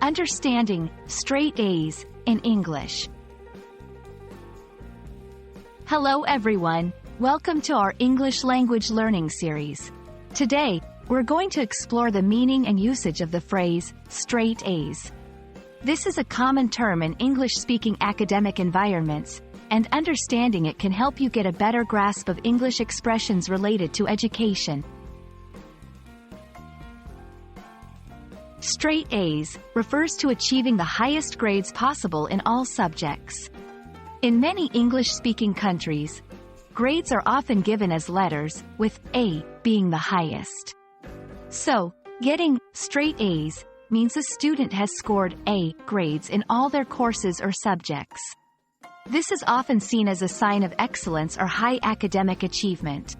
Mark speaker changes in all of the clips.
Speaker 1: Understanding Straight A's in English. Hello everyone, welcome to our English language learning series. Today, we're going to explore the meaning and usage of the phrase, straight A's. This is a common term in English-speaking academic environments, and understanding it can help you get a better grasp of English expressions related to education. Straight A's refers to achieving the highest grades possible in all subjects. In many English-speaking countries, grades are often given as letters, with A being the highest. So, getting straight A's means a student has scored A grades in all their courses or subjects. This is often seen as a sign of excellence or high academic achievement.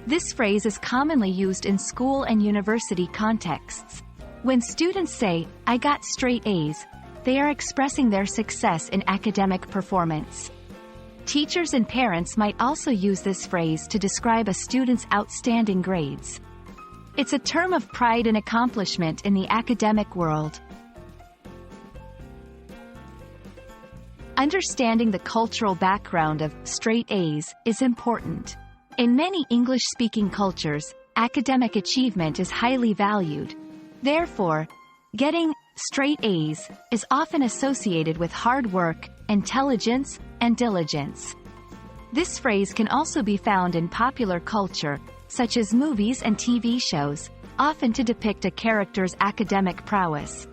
Speaker 1: This phrase is commonly used in school and university contexts. When students say, "I got straight A's," they are expressing their success in academic performance. Teachers and parents might also use this phrase to describe a student's outstanding grades. It's a term of pride and accomplishment in the academic world. Understanding the cultural background of straight A's is important. In many English-speaking cultures, academic achievement is highly valued. Therefore, getting straight A's is often associated with hard work, intelligence, and diligence. This phrase can also be found in popular culture, such as movies and TV shows, often to depict a character's academic prowess.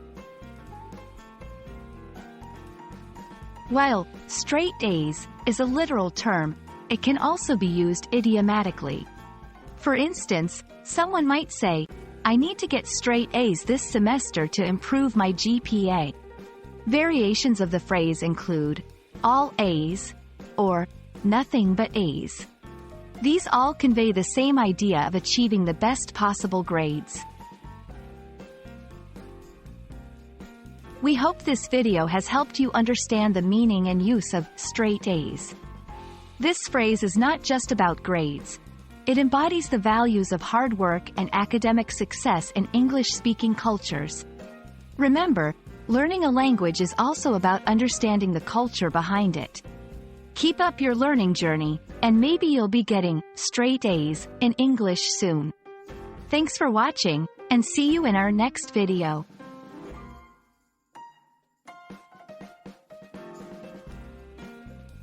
Speaker 1: While straight A's is a literal term, it can also be used idiomatically. For instance, someone might say, "I need to get straight A's this semester to improve my GPA." Variations of the phrase include all A's or nothing but A's. These all convey the same idea of achieving the best possible grades. We hope this video has helped you understand the meaning and use of straight A's. This phrase is not just about grades. It embodies the values of hard work and academic success in English-speaking cultures. Remember, learning a language is also about understanding the culture behind it. Keep up your learning journey, and maybe you'll be getting straight A's in English soon. Thanks for watching, and see you in our next video.